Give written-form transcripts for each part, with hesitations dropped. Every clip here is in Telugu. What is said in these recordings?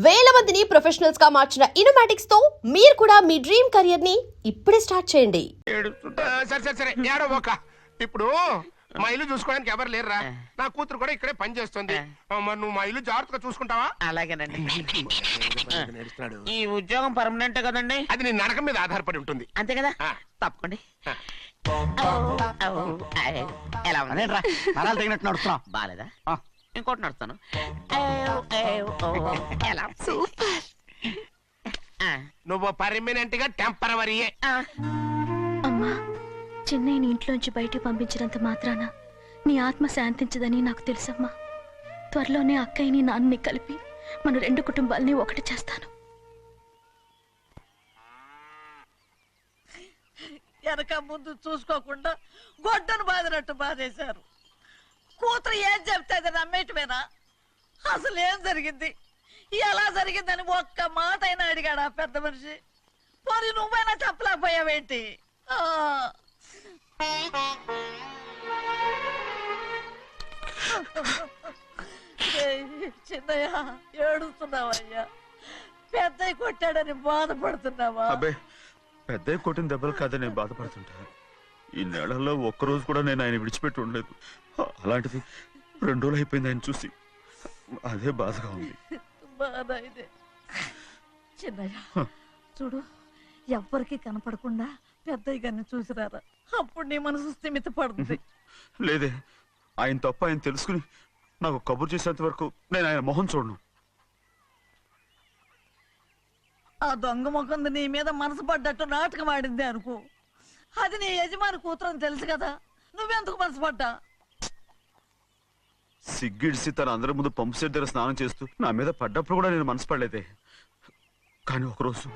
వేల మందిని ప్రొఫెషనల్స్ గా మార్చిన ఇనోమాటిక్స్ తో మీరు కూడా మీ డ్రీమ్ కెరియర్ ని ఇప్పుడే స్టార్ట్ చేయండి. సరే ఏడవక. ఇప్పుడు మా ఇల్లు చూసుకోవడానికి ఎవరు లేరురా. నా కూతురు కూడా ఇక్కడే పని చేస్తుంది. మరి నువ్వు మా ఇల్లు జాగ్రత్తగా చూసుకుంటావా? అలాగేనండి. ఈ ఉద్యోగం పర్మనెంట్ కదండి? అది నీ నరకం మీద ఆధారపడి ఉంటుంది. అంతే కదా, తప్పకండి. ఎలా ఉంది? నరాలు తగినట్టు నడుస్తున్నావు. బాలేదా? ఇంకోటి నడుస్తాను. నువ్వు పర్మనెంట్ గా టెంపరవరీయే. అమ్మా, చెన్నైని ఇంట్లోంచి బయటికి పంపించినంత మాత్రాన నీ ఆత్మ శాంతించదని నాకు తెలుసమ్మా. త్వరలోనే అక్కయ్యని నాన్నని కలిపి మన రెండు కుటుంబాలని ఒకటి చేస్తాను. వెనక ముందు చూసుకోకుండా గొడ్డను బాదినట్టు బాధేశారు. కూతురు ఏం చెప్తే అది నమ్మేటమేనా? అసలు ఏం జరిగింది, ఎలా జరిగిందని ఒక్క మాట అయినా అడిగాడు ఆ పెద్ద మనిషి. పోనీ నువ్వైనా చెప్పలేకపోయావేంటి? చిన్నయ్య, ఏడుస్తున్నావయ్యా? పెద్దయ్య కొట్టాడని బాధపడుతున్నావా? అబ్బే, పెద్దయ్య కొట్టిన దెబ్బలు కాదని నేను బాధపడుతుంటా. ఈ నెలల్లో ఒక్కరోజు కూడా నేను ఆయన విడిచిపెట్టి ఉండలేదు. అలాంటిది 2 రోజులు అయిపోయింది ఆయన చూసి. అదే బాధగా ఉంది. బాధ ఇదే. చిన్నయ్య చూడు, ఎవ్వరికి కనపడకుండా పెద్దయ్య గారిని చూసిరారా, అప్పుడు నీ మనసు స్థిమిత పడుతుంది. లేదే, ఆయన తప్ప ఆయన తెలుసుకుని నాకు కబురు చేసేంత వరకు నేను ఆయన మొహం చూడను. ఆ దొంగ ముఖంది నీ మీద మనసు పడ్డట్టు నాటకం ఆడింది అనుకో. అది నీ యజమాని కూతురు అని తెలుసు కదా, నువ్వెందుకు మనసు పడ్డా? సిగ్గిడిసి తన అందరి ముందు పంపు సెట్ దగ్గర స్నానం చేస్తూ నా మీద పడ్డప్పుడు కూడా నేను మనసు పడలేదే. కానీ ఒకరోజు,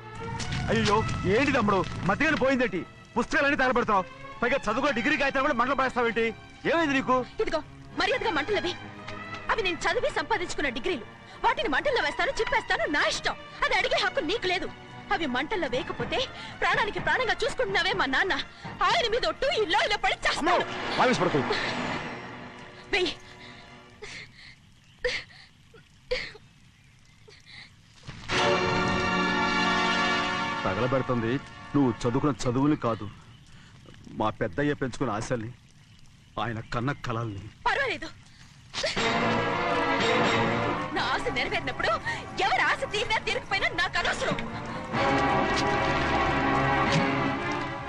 అయ్యో ఏంటి తమ్ముడు మధ్యగానే పోయిందేంటి? పుస్తకాలన్నీ తగలబెడతావు, పైగా చదువుకో డిగ్రీ కాగితాలు కూడా మంటలు పడేస్తావేంటి? ఏమైంది నీకు? ఇదిగో మర్యాదగా మంటలవి. అవి నేను చదివి సంపాదించుకున్న డిగ్రీలు. వాటిని మంటల్లో వేస్తాను, చిప్పేస్తాను, నా ఇష్టం. అది అడిగే హక్కు నీకు లేదు. అవి మంటల్లో వేయకపోతే ప్రాణానికి ప్రాణంగా చూసుకుంటున్నావే మా నాన్న. ఆయన మీద ఒట్టు ఇల్లో ఇలా పడి చేస్తాను. వెయ్యి. తగలబెడుతుంది నువ్వు చదువుకున్న చదువుని కాదు, మా పెద్దయ్య పెంచుకున్న ఆశల్ని, ఆయన కన్న కలల్ని. పర్వాలేదు, నా ఆశ నెరవేరినప్పుడు ఎవరి ఆశ తీరినా తీరకపోయినా నాకు అనవసరం.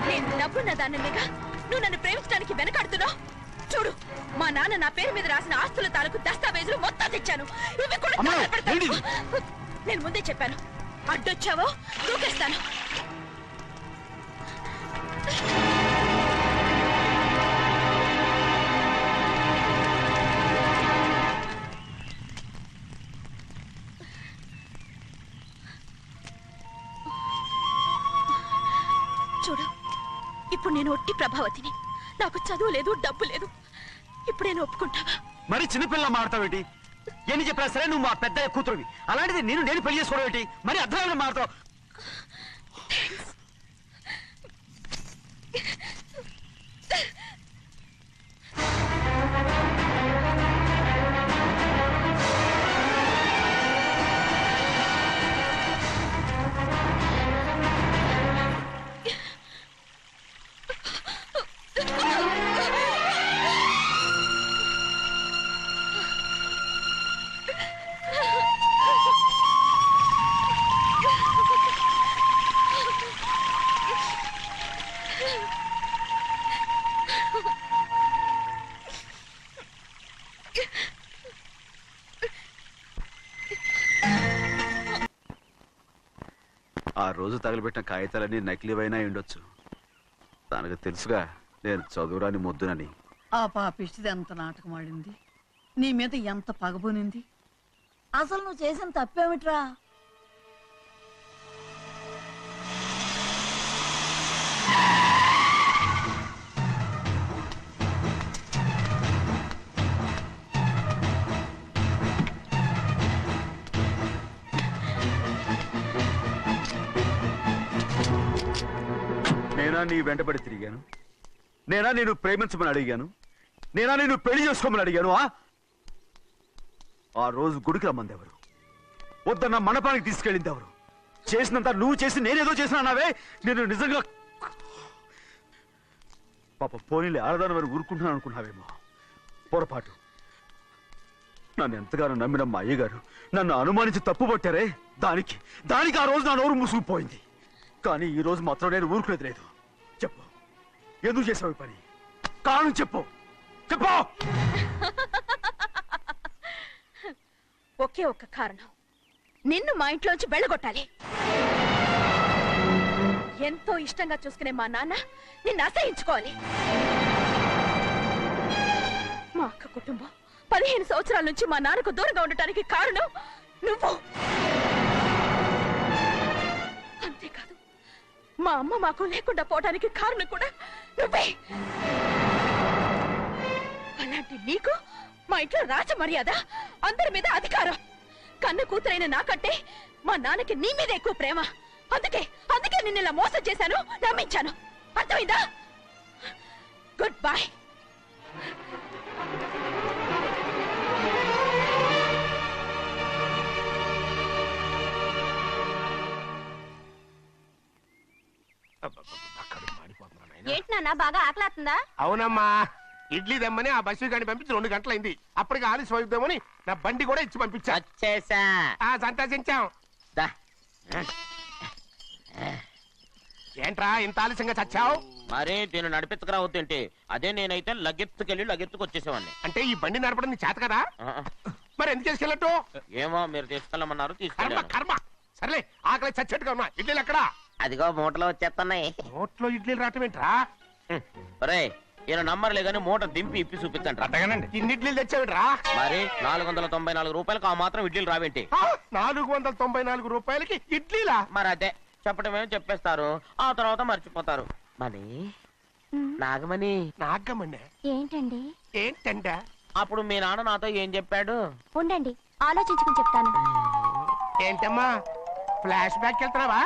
నేను డబ్బున్న దానిగా నువ్వు నన్ను ప్రేమించడానికి వెనకాడుతున్నావు. చూడు, మా నాన్న నా పేరు మీద రాసిన ఆస్తుల తాలూకు దస్తావేజులు మొత్తం తెచ్చాను. ఇవి కూడా నేను ముందే చెప్పాను, అడ్డొచ్చావో దూకేస్తాను. చూడు, ఇప్పుడు నేను ఒట్టి ప్రభావతిని. నాకు చదువు లేదు, డబ్బు లేదు. ఇప్పుడేను ఒప్పుకుంటావా? మరి చిన్నపిల్ల మాడతావేంటి? ఎన్ని చెప్పినా సరే నువ్వు మా పెద్ద కూతురువి. అలాంటిది నేను పెళ్లి చేసుకోవడం ఏంటి? మరి అర్థమైన మాడతావు. ఆ రోజు తగలబెట్టిన కాగితాలన్నీ నకిలీవైనా ఉండొచ్చు. తనకు తెలుసుగా నేను చదువురాని మొద్దునని. ఆ పాపిష్టిది ఎంత నాటకం ఆడింది, నీ మీద ఎంత పగబోనింది. అసలు నువ్వు చేసిన తప్పేమిట్రా? నేనా నీ వెంటబడి తిరిగాను? నేనా నేను ప్రేమించమని అడిగాను? నేనా నేను పెళ్లి చేసుకోమని అడిగాను? ఆ రోజు గుడికి రమ్మంది ఎవరు? వద్దన్న మండపానికి తీసుకెళ్ళింది ఎవరు? చేసినంత నువ్వు చేసి నేనేదో చేసిన అన్నావే. నేను నిజంగా పాప పోనీలే ఆడదాని వారు ఊరుకుంటున్నాను అనుకున్నావేమో. పొరపాటు. నన్ను ఎంతగానో నమ్మిన మా అయ్యగారు నన్ను అనుమానించి తప్పు పట్టారే, దానికి ఆ రోజు నా నోరు మూసుకుపోయింది. కానీ ఈ రోజు మాత్రం నేను ఊరుకునేది లేదు. చెప్పు, ఎందుకు చేసావు ఈ పని? కారణం చెప్పు. ఒకే ఒక్క కారణం, నిన్ను మా ఇంట్లోంచి వెళ్ళగొట్టాలి. ఎంతో ఇష్టంగా చూసుకునే మా నాన్న నిన్ను అసహించుకోవాలి. మా అక్క కుటుంబం 15 సంవత్సరాల నుంచి మా నాన్నకు దూరంగా ఉండటానికి కారణం నువ్వు. అంతేకాదు, మా అమ్మ మాకు లేకుండా పోవడానికి కారణం కూడా నువ్వే. అలాంటి నీకు మా ఇంట్లో రాజ మర్యాద, అందరి మీద అధికారం. కన్న కూతురైన నాకంటే మా నాన్నకి నీ మీద ఎక్కువ ప్రేమ. అందుకే నిన్ను ఇలా మోసం చేశాను, నమ్మించాను. అర్థమైందా? Good bye. ఏంటి నాన్న, బాగా ఆకలేస్తుందా? అవునమ్మా, ఇడ్లీ దమ్మని ఆ బస్సు గాని పంపించి 2 గంటలైంది. అప్పటికి ఆలస్యం అవుతామని నా బండి కూడా ఇచ్చి పంపించా. వచ్చేసా. సంతోషించాం. దా. ఏంట్రా ఇంత ఆలస్యంగా చచ్చావు? మరి దీన్ని నడిపెత్తుకురావద్దేంటి? అదే నేనైతే లగెత్తుకెళ్ళి లగెత్తుకు వచ్చేసేవాడిని. అంటే ఈ బండి నడపడం నీ చేత కదా? మరి ఎందుకు చేసుకెళ్ళట్టు? ఏమో మీరు తీసుకెళ్ళమన్నారు, కర్మ తీసుకెళ్ళాను. కర్మ. సర్లే, ఆకలి చచ్చేట్టుగా ఉన్నా. ఇడ్లీలు ఎక్కడా? అదిగో మూటలో వచ్చేస్తున్నాయి. నోట్లో ఇడ్లీలు రావటం ఏంట్రా? ఒరే, ఈయన నంబర్లే గాని మూట దింపి ఇప్పి చూపించండి. అట్టగానండి. ఇన్ని ఇడ్లీలు తెచ్చావిడ్రా? మరి 494 రూపాయలకు ఆ మాత్రం ఇడ్లీలు రావేంటి? 494 రూపాయలకి ఇడ్లీలా? మరి అదే చెప్పడమేమో చెప్పేస్తారు, ఆ తర్వాత మర్చిపోతారు. మని నాగమణి, నాగమ్మండి. ఏంటండి? ఏంటంట? అప్పుడు మీ నాన్న నాతో ఏం చెప్పాడు? ఉండండి, ఆలోచించుకుని చెప్తాను. ఏంటమ్మా, ఫ్లాష్ బ్యాక్ వెళ్తున్నావా?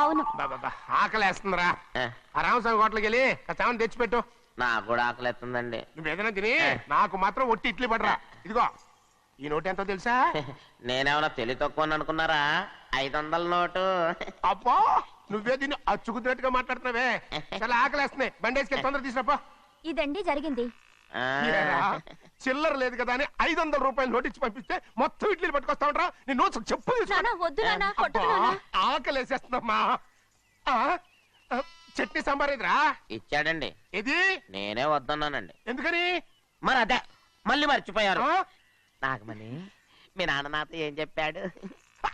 అవును. బాబా ఆకలేస్తుందిరా. ఆ, ఆ రామస్వామి హోటల్కి వెళ్ళి కాస్త తెచ్చిపెట్టు. నాకు కూడా ఆకలిస్తుందండి. నువ్వేదైనా తిని నాకు మాత్రం ఒట్టి ఇడ్లీ పడరా. ఇదిగో, ఈ నోటు ఎంతో తెలుసా? నేనేమన్నా తెలివి తక్కువ అనుకున్నారా? 500 నోటు. అబ్బో, నువ్వే దీన్ని అచ్చుకుతున్నట్టుగా మాట్లాడుతున్నావే. చాలా ఆకలేస్తున్నాయి. బండేసుకెళ్ళి తొందర తీసినప్పా. ఇదండి జరిగింది. ఆ, చిల్లర లేదు కదా అని 500 రూపాయలు నోటు ఇచ్చి పంపిస్తే మొత్తం ఇడ్లీలు పట్టుకొస్తా ఉంటా. నీ నోట్స్ చెప్పు తీసుకో. నాన్న, వద్దు నాన్న, కొట్టకు అబ్బా, నాన్న. ఆకలేసేస్తుందమ్మా. చట్నీ సాంబార్ ఇదిరా. ఇచ్చాడండి. ఇది నేనే వద్దన్నానండి. ఎందుకని? మరి అదే మళ్ళీ మర్చిపోయారు. ఆ? నాగమణి, మీ నాన్న నాతో ఏం చెప్పాడు?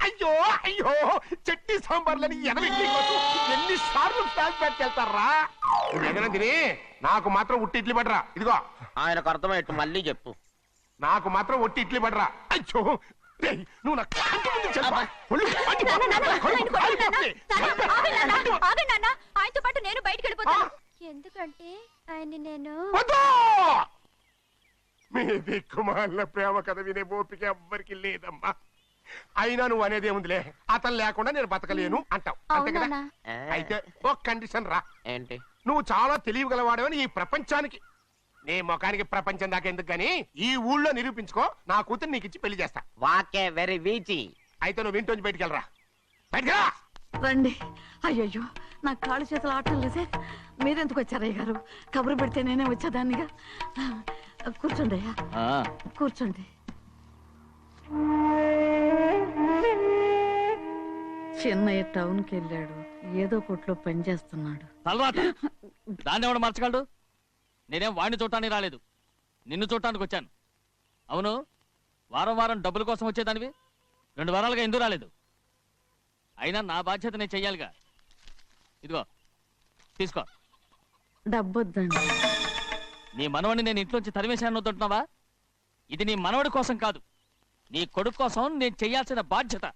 అయ్యో అయ్యో, చట్నీ సాంబార్లని ఎన్ని సార్లు ప్యాక్ పెట్టుకెళ్తారా? ఏదైనా తిని నాకు మాత్రం ఉట్టి ఇడ్లీ పడరా. ఇదిగో, ఆయనకు అర్థమయ్యట్టు మళ్ళీ చెప్పు. నాకు మాత్రం ఒట్టి ఇడ్లీ పడరా. అయ్యో రేయ్, నువ్వు నా కంటి ముందు చెప్పా. ఒళ్ళు మండిపోతుంది. నాన్న, నాన్న, కడుపు ఆయన కొట్టకు నాన్న. కాలిపోతుంది. నాన్న, ఆగండి నాన్న, ఆగండి నాన్న. ఆయనతో పాటు నేను బయటికి వెళ్ళిపోతాను. ఎందుకంటే ఆయన్ని నేను వద్దు! మీ దిక్కుమాల ప్రేమ కథ వినే ఓపిక ఎవ్వరికి లేదమ్మా. అయినా నువ్వు అనేది ఏముందిలే, అతను లేకుండా నేను బతకలేను అంటావు, అంతే కదా? అవునా? ఆ, అయితే ఒక కండిషన్ రా. ఏంటి? నువ్వు చాలా తెలియగలవాడవని ఈ ప్రపంచానికి, నీ ముఖానికి ప్రపంచం దాకా ఎందుకు గాని ఈ ఊళ్ళో నిరూపించుకో. నా కూతురు నీకు ఇచ్చి పెళ్లి చేస్తా. వాకే వెరీ వీచి. అయితే నువ్వు ఇంటి బయటికి వెళ్ళరా. బయటికి రండి. అయ్యయ్యో, నా కాళ్ళు చేతులు ఆటం లేదే. మీరెందుకు వచ్చారయ్య గారు? కబురు పెడితే నేనే వచ్చేదాన్నిగా. కూర్చోండి అయ్యా, కూర్చోండి. చిన్నయ్య టౌన్కి వెళ్ళాడు, ఏదో కొట్లో పని చేస్తున్నాడు. తర్వాత దాన్ని ఎవడు మర్చగలడు? నేనేం వాడిని చూడటానికి రాలేదు, నిన్ను చూడటానికి వచ్చాను. అవును, వారం వారం డబ్బుల కోసం వచ్చేదానివి 2 వారాలుగా ఎందుకు రాలేదు? అయినా నా బాధ్యత నేను చెయ్యాలిగా. ఇదిగో తీసుకో. డబ్బొద్దండి. నీ మనవడిని నేను ఇంట్లోంచి తరిమేశాను వద్దంటున్నావా? ఇది నీ మనవడి కోసం కాదు, నీ కొడుకు కోసం నేను చెయ్యాల్సిన బాధ్యత.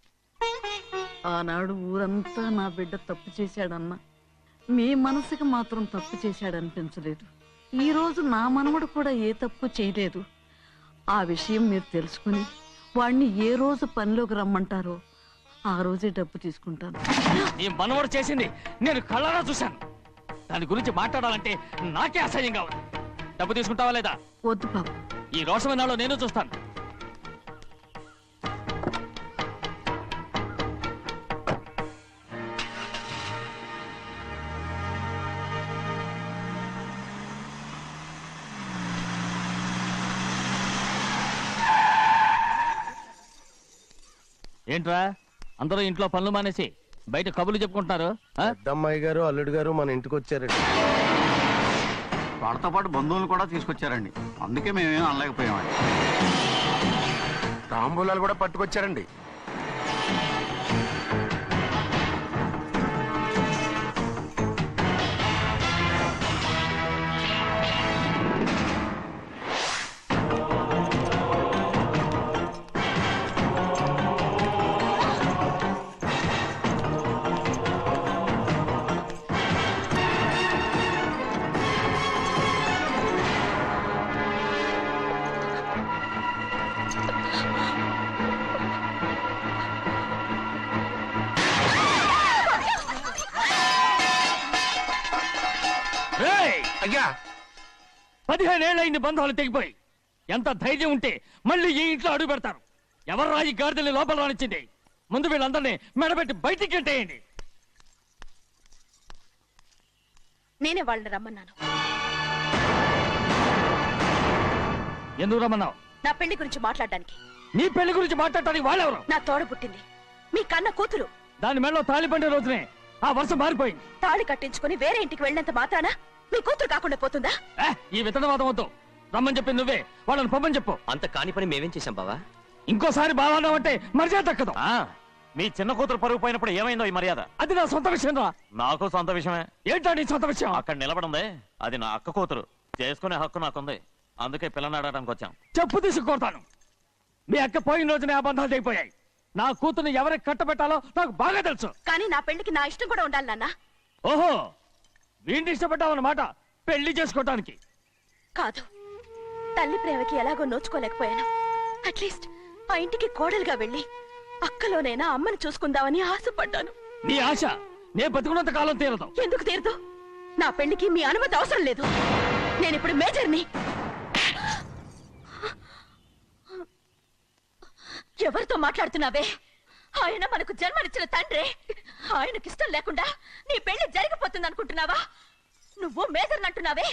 ఆనాడు ఊరంతా నా బిడ్డ తప్పు చేశాడన్నా, మీ మనసుకి మాత్రం తప్పు చేశాడనిపించలేదు. ఈ రోజు నా మనవడు కూడా ఏ తప్పు చేయలేదు. ఆ విషయం మీరు తెలుసుకుని వాణ్ణి ఏ రోజు పనిలోకి రమ్మంటారో ఆ రోజే డబ్బు తీసుకుంటాను. నీ మనవడు చేసింది నేను కళ్ళారా చూశాను. దాని గురించి మాట్లాడాలంటే నాకే అసహ్యంగా ఉంది. డబ్బు తీసుకుంటావా లేదా? వద్దు బాబు. ఈ రోషమైన నేను చూస్తాను. ఏంట్రా అందరూ ఇంట్లో పనులు మానేసి బయట కబుర్లు చెప్పుకుంటున్నారు ఆ? పెద్దమ్మాయి గారు అల్లుడు గారు మన ఇంటికి వచ్చారండి. వాళ్ళతో పాటు బంధువులు కూడా తీసుకొచ్చారండి, అందుకే మేమేం అనలేకపోయామండి. తాంబూలాలు కూడా పట్టుకొచ్చారండి. రేయ్! అయ్యా 15 ఏళ్ళైంది బంధాలు తెగిపోయి. ఎంత ధైర్యం ఉంటే మళ్ళీ ఈ ఇంట్లో అడుగు పెడతారు? ఎవరు రాయి గాడిదల్ని లోపల రానిచ్చింది? ముందు వీళ్ళందరినీ మెడబెట్టి బయటికి గెట్టేయండి. నేనే వాళ్ళని రమ్మన్నాను. ఎందుకు రమ్మన్నావు? నా పెళ్లి గురించి మాట్లాడడానికి. నీ పెళ్లి గురించి మాట్లాడటానికి వాళ్ళెవరు? నా తోడ పుట్టింది మీ కన్న కూతురు. దాని మెడలో తాళి పండే రోజునే ఆ వర్షం మారిపోయింది. తాళి కట్టించుకుని వేరే ఇంటికి వెళ్ళినంత మాత్రాన మీ కూతురు కాకుండా పోతుందా? ఈ విత్తనవాదం వద్దు. రమ్మని చెప్పి నువ్వే వాళ్ళని పంపని చెప్పు. అంత కాని పని మేమేం చేశాం బావా? ఇంకోసారి బాగా అంటే మర్యాద దక్కదు. మీ చిన్న కూతురు పరుగు పోయినప్పుడు ఏమైందో ఈ మర్యాద? అది నా సొంత విషయం రా. నాకు సొంత విషయమే. ఏంటా నీ సొంత విషయం? అక్కడ నిలబడిందే అది నా అక్క కూతురు, చేసుకునే హక్కు నాకుంది. అందుకే పిల్లని అడగడానికి వచ్చాం. చెప్పు తీసుకొడతాను. మీ అక్క పోయిన రోజునే ఆ బంధాలు తెగిపోయాయి. నా కూతుర్ని ఎవరికి కట్టబెట్టాలో నాకు బాగా తెలుసు. కానీ నా పెళ్లికి నా ఇష్టం కూడా ఉండాలి నాన్న. ఓహో, వీడిని ఇష్టపడ్డావన్నమాట పెళ్లి చేసుకోవటానికి. కాదు, తల్లి ప్రేమకి ఎలాగో నోచుకోలేకపోయాను. అట్లీస్ట్ ఆ ఇంటికి కోడలుగా వెళ్ళి అక్కలోనైనా అమ్మని చూసుకుందామని ఆశపడ్డాను. నీ ఆశ నే బతుకున్నంత కాలం తీరదు. ఎందుకు తీరదు? నా పెళ్లికి మీ అనుమతి అవసరం లేదు. నేనిప్పుడు మేజర్ని. ఎవరితో మాట్లాడుతున్నావే? ఆయన మనకు జన్మనిచ్చిన తండ్రి. ఆయనకి ఇష్టం లేకుండా నీ పెళ్లి జరిగిపోతుంది అనుకుంటున్నావా? నువ్వు మేజర్ అంటున్నావే.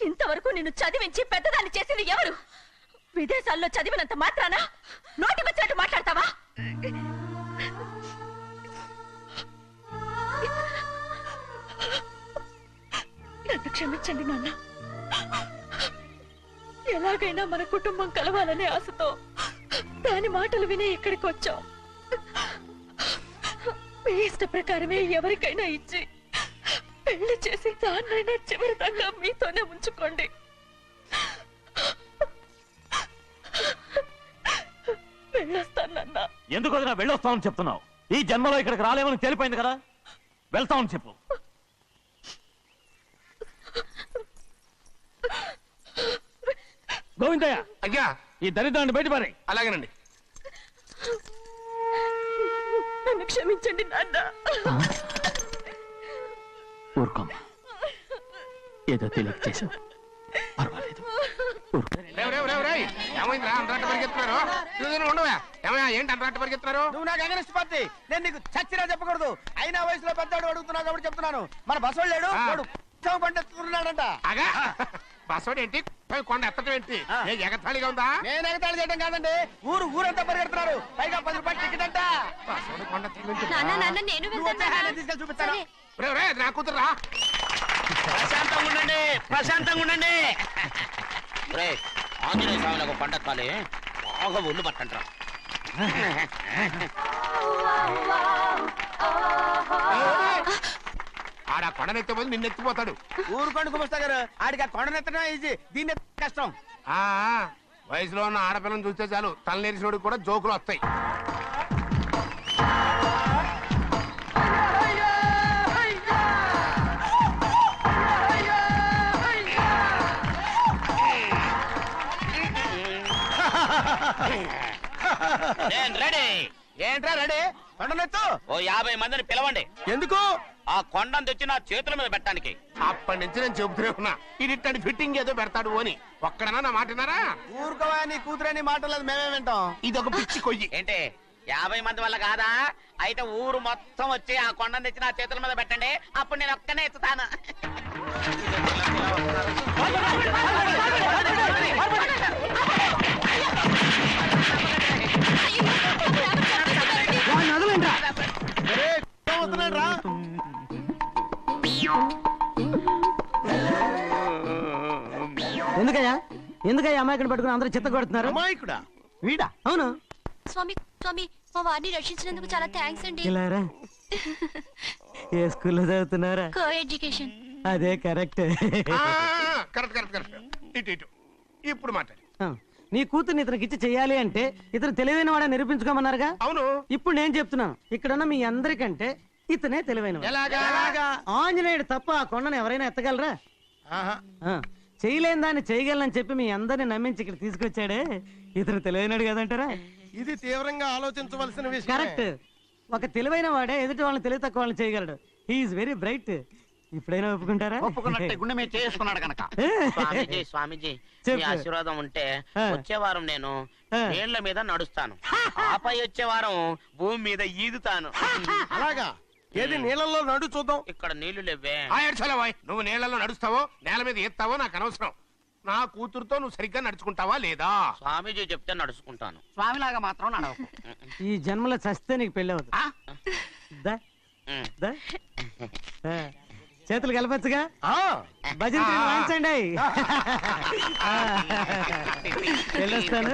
ఇంతవరకు నిన్ను చదివించి పెద్దదాన్ని చేసింది ఎవరు? విదేశాల్లో చదివినంత మాత్రాన నోటికొచ్చినట్టు మాట్లాడతావా? నన్ను క్షమించండి నాన్న. ఎలాగైనా మన కుటుంబం కలవాలనే ఆశతో దాని మాటలు విని ఇక్కడికి వచ్చాం. మీ ఇష్ట ప్రకారమే ఎవరికైనా ఇచ్చి పెళ్లి చేసి దాన్నైనా చివరి దాకా మీతోనే ఉంచుకోండి. వెళ్ళొస్తానన్నా. ఎందుకు వదినా వెళ్ళొస్తామని చెప్తున్నావు? ఈ జన్మలో ఇక్కడికి రాలేమని తేలిపోయింది కదా, వెళ్తామని చెప్పు. గోవిందయ్య, అయ్యా ఈ దరిద్రాన్ని బయటపడే. అలాగేనండి. నన్ను క్షమించండి నాన్న. ఊరుకోమ్మా, ఏదో తెలియక చేసావు, పర్వాలేదు. ఏమైందిరా అంతరాట పరిగెత్తున్నారు? ఉండవా ఏమయ్యా, ఏంటి అంతరాట పరిగెత్తున్నారు? నువ్వు నాకు అగనిస్ట్ పార్టీ, నేను నీకు చచ్చినా చెప్పకూడదు. అయినా వయసులో పెద్దవాడు అడుగుతున్నావు కాబట్టి చెప్తున్నాను. మన బసవాడు లేడు, వాడు పండిస్తున్నాడంట. అగా బస్సోడు ఏంటి, కొండ ఎత్తడం ఏంటి? ఎగతాళిగా ఉందా? నేను ఎగతాళి చేయడం కాదండి, ఊరంతా పరిగెడుతున్నారు. పైగా 10 రూపాయలు టికెట్ అంట. బస్సోడు కొండ నేను నువ్వు వచ్చే హ్యాండ్ తీసుకెళ్ళి చూపిస్తాను. నా కూతురా. ప్రశాంతంగా ఉండండి, ప్రశాంతంగా ఉండండి. ఆంజనేయ స్వామికి పంట కాలే బాగా ఒళ్ళు పట్టంటారా. ఆడ కొండనెత్తే పోయి నిన్నెత్తిపోతాడు. ఊరుకోండి కుమస్తా గారు, ఆడికి ఆ కొండనెత్తడం ఈజీ, దీన్ని కష్టం. వయసులో ఉన్న ఆడపిల్లని చూస్తే చాలు తలనేరిసినోడికి కూడా జోకులు వస్తాయి. రెడీ. ఏంట్రా రెడీ? కొండనెత్తు. ఓ 50 మందిని పిలవండి. ఎందుకు? ఆ కొండను తెచ్చి నా చేతుల మీద పెట్టడానికి. అప్పటి నుంచి నేను చెబుతూనే ఉన్నా, ఇది ఫిట్టింగ్ ఏదో పెడతాడు అని. ఒక్కడనా నా మాట విన్నారా? ఊరుకోవా, నీ కూతురని మాటలేదు, మేమే వింటాం. ఇది ఒక పిచ్చి కొయ్యి. ఏంటి 50 మంది వల్ల కాదా? అయితే ఊరు మొత్తం వచ్చి ఆ కొండను తెచ్చి నా చేతుల మీద పెట్టండి, అప్పుడు నేను ఒక్కనే ఎత్తుతాను. ఎందుకయ్యా ఎందుకయ్యా అమాయకుని పట్టుకుని అందరూ చిత్త కొడుతున్నారు? అమాయకుడా? వీడా? అవును. స్వామి స్వామి మా వారిని రక్షించినందుకు చాలా థ్యాంక్స్ అండి. ఇలారా ఏ స్కూల్లో చదువుతున్నారా? Coeducation. అదే కరెక్ట్. Correct correct correct. ఇటు ఇటు ఇప్పుడు మాట్లాడు. నీ కూతుర్ని ఇతనికి ఇచ్చి చెయ్యాలి అంటే ఇతను తెలివైన వాడని నిరూపించుకోమన్నారుగా. అవును. ఇప్పుడు నేను చెప్తున్నాను, ఇక్కడున్న మీ అందరికంటే ఇతనే తెలివైన ఎలాగా? ఆంజనేయుడు తప్ప ఆ కొండను ఎవరైనా ఎత్తగలరా? చేయలేని దాన్ని చేయగలనని చెప్పి మీ అందరిని నమ్మించి ఇక్కడ తీసుకొచ్చాడే ఇతను తెలివైనడు కదంటారా? ఇది తీవ్రంగా ఆలోచించవలసిన విషయం. కరెక్ట్. ఒక తెలివైన వాడే ఎదుటి వాళ్ళని తెలివి తక్కువ వాళ్ళని చేయగలడు. He is very bright. ఇప్పుడైనా ఒప్పుకుంటారా? ఒప్పుకున్నట్టే గుండె మీద చేసుకున్నాడు కనుక. స్వామీజీ స్వామీజీ చెప్పు. మీ ఆశీర్వాదం ఉంటే ఆ. వచ్చే వారం నేను ఆ. నీళ్ల మీద నడుస్తాను. ఆపై వచ్చే వారం భూమి మీద ఈదుతాను. అలాగా? ఏది నీళ్ళల్లో నడు చూద్దాం. ఇక్కడ నీళ్లు లేవే. నువ్వు నీళ్ళలో నడుస్తావో నేల మీద ఎత్తావో నాకు అనవసరం. నా కూతురుతో నువ్వు సరిగ్గా నడుచుకుంటావా లేదా? స్వామీజీ చెప్తే నడుచుకుంటాను. స్వామిలాగా మాత్రం నడవకు. ఈ జన్మలో చస్తే నీకు పెళ్ళి అవుతుంది. ఆ? దా, దా. ఆ, చేతులు కలపచ్చుగా. భజన తీరు వాయించండి. వెళ్ళొస్తాను.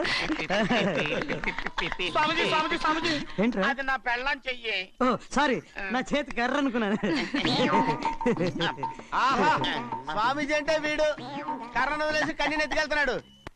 స్వామీజీ స్వామీజీ స్వామీజీ ఏంట్రా? అది నా పెళ్ళం చెయ్యి. ఓ సారీ, నా చేతి కర్ర అనుకున్నాను. స్వామీజీ అంటే వీడు కర్రను వదిలేసి కన్నీని ఎత్తుకెళ్తున్నాడు.